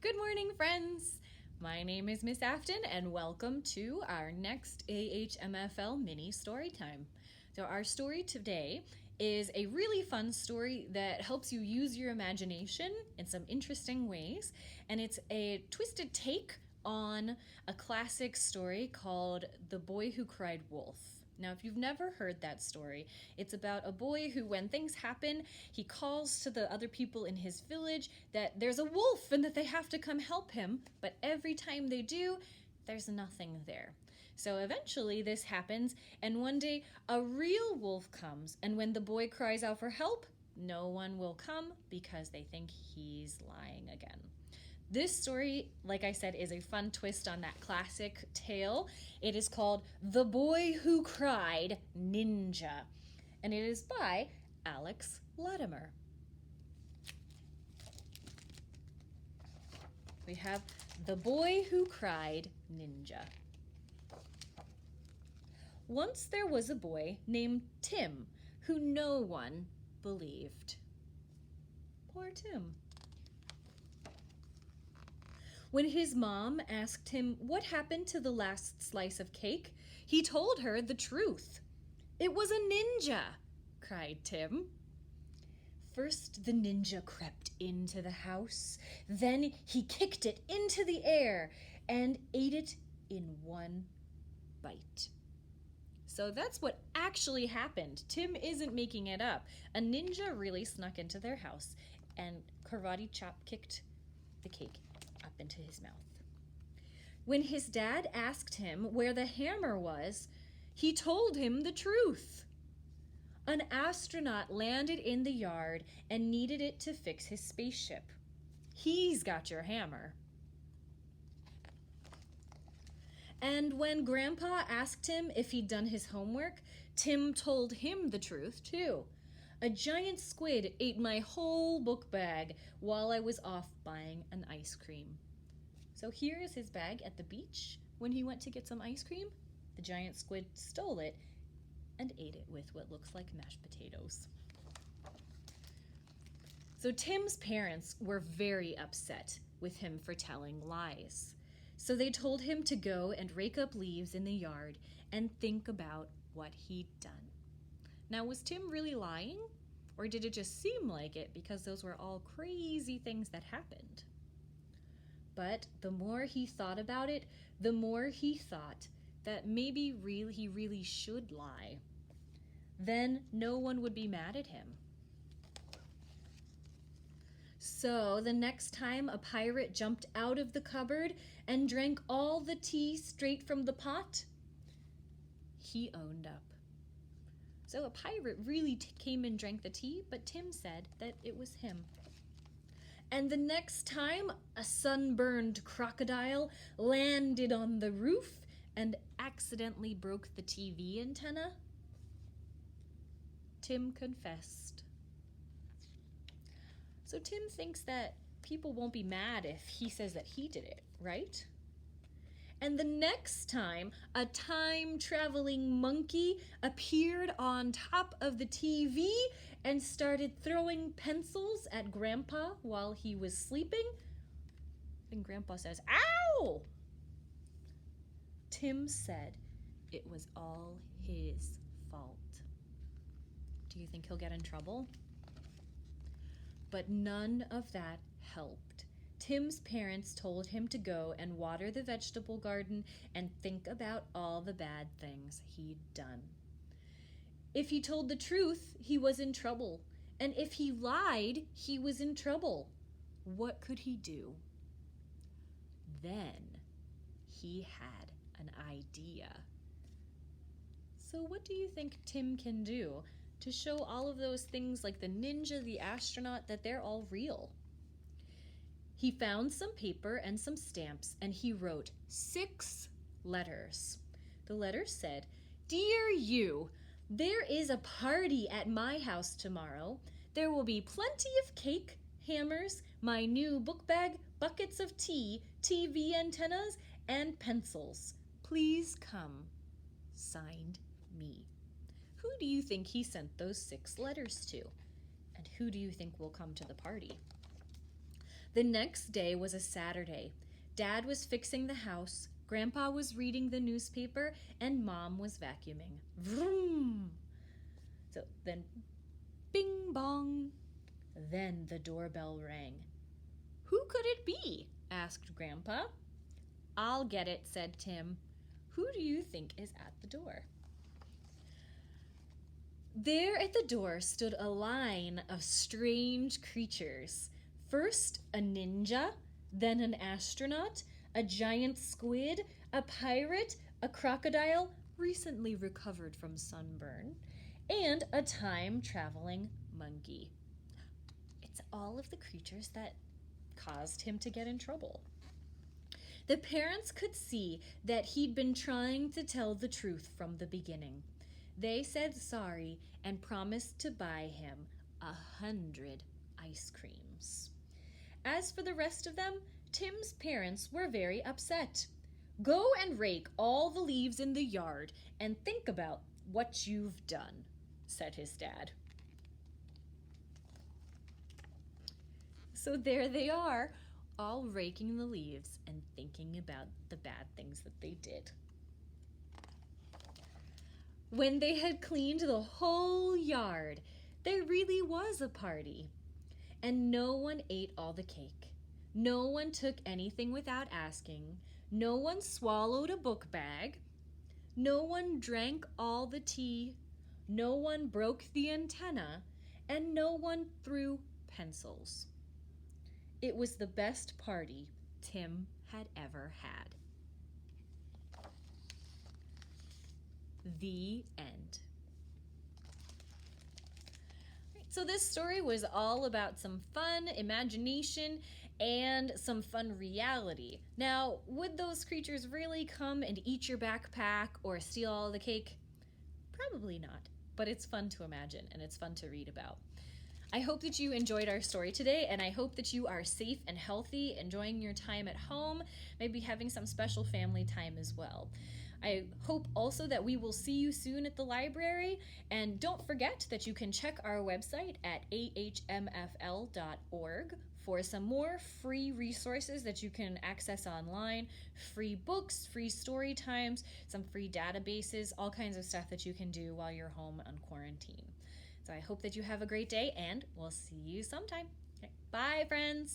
Good morning, friends. My name is Miss Aftan, and welcome to our next AHMFL mini story time. So our story today is a really fun story that helps you use your imagination in some interesting ways, and it's a twisted take on a classic story called The Boy Who Cried Wolf. Now, if you've never heard that story, it's about a boy who, when things happen, he calls to the other people in his village that there's a wolf and that they have to come help him, but every time they do, there's nothing there. So eventually this happens, and one day a real wolf comes, and when the boy cries out for help, no one will come because they think he's lying again. This story, like I said, is a fun twist on that classic tale. It is called The Boy Who Cried Ninja, and it is by Alex Latimer. We have The Boy Who Cried Ninja. Once there was a boy named Tim who no one believed. Poor Tim. When his mom asked him what happened to the last slice of cake, he told her the truth. "It was a ninja," cried Tim. First the ninja crept into the house, then he kicked it into the air and ate it in one bite. So that's what actually happened. Tim isn't making it up. A ninja really snuck into their house and karate chop kicked the cake up into his mouth. When his dad asked him where the hammer was, he told him the truth. An astronaut landed in the yard and needed it to fix his spaceship. He's got your hammer. And when Grandpa asked him if he'd done his homework, Tim told him the truth too. A giant squid ate my whole book bag while I was off buying an ice cream. So here is his bag at the beach. When he went to get some ice cream, the giant squid stole it and ate it with what looks like mashed potatoes. So Tim's parents were very upset with him for telling lies. So they told him to go and rake up leaves in the yard and think about what he'd done. Now, was Tim really lying? Or did it just seem like it because those were all crazy things that happened? But the more he thought about it, the more he thought that maybe he really should lie. Then no one would be mad at him. So the next time a pirate jumped out of the cupboard and drank all the tea straight from the pot, he owned up. So a pirate really came and drank the tea, but Tim said that it was him. And the next time a sunburned crocodile landed on the roof and accidentally broke the TV antenna, Tim confessed. So Tim thinks that people won't be mad if he says that he did it, right? And the next time a time-traveling monkey appeared on top of the TV and started throwing pencils at Grandpa while he was sleeping, then Grandpa says, "Ow!" Tim said it was all his fault. Do you think he'll get in trouble? But none of that helped. Tim's parents told him to go and water the vegetable garden and think about all the bad things he'd done. If he told the truth, he was in trouble. And if he lied, he was in trouble. What could he do? Then he had an idea. So what do you think Tim can do to show all of those things like the ninja, the astronaut, that they're all real? He found some paper and some stamps, and he wrote 6 letters. The letters said, "Dear you, there is a party at my house tomorrow. There will be plenty of cake, hammers, my new book bag, buckets of tea, TV antennas, and pencils. Please come. Signed, me." Who do you think he sent those 6 letters to? And who do you think will come to the party? The next day was a Saturday. Dad was fixing the house, Grandpa was reading the newspaper, and Mom was vacuuming. Vroom! So then, bing bong. Then the doorbell rang. "Who could it be?" asked Grandpa. "I'll get it," said Tim. "Who do you think is at the door?" There at the door stood a line of strange creatures. First a ninja, then an astronaut, a giant squid, a pirate, a crocodile recently recovered from sunburn, and a time-traveling monkey. It's all of the creatures that caused him to get in trouble. The parents could see that he'd been trying to tell the truth from the beginning. They said sorry and promised to buy him 100 ice creams. As for the rest of them, Tim's parents were very upset. "Go and rake all the leaves in the yard and think about what you've done," said his dad. So there they are, all raking the leaves and thinking about the bad things that they did. When they had cleaned the whole yard, there really was a party. And no one ate all the cake. No one took anything without asking. No one swallowed a book bag. No one drank all the tea. No one broke the antenna. And no one threw pencils. It was the best party Tim had ever had. The end. So this story was all about some fun imagination and some fun reality. Now, would those creatures really come and eat your backpack or steal all the cake? Probably not, but it's fun to imagine and it's fun to read about. I hope that you enjoyed our story today, and I hope that you are safe and healthy, enjoying your time at home, maybe having some special family time as well. I hope also that we will see you soon at the library, and don't forget that you can check our website at ahmfl.org for some more free resources that you can access online, free books, free story times, some free databases, all kinds of stuff that you can do while you're home on quarantine. So I hope that you have a great day, and we'll see you sometime. Okay. Bye, friends.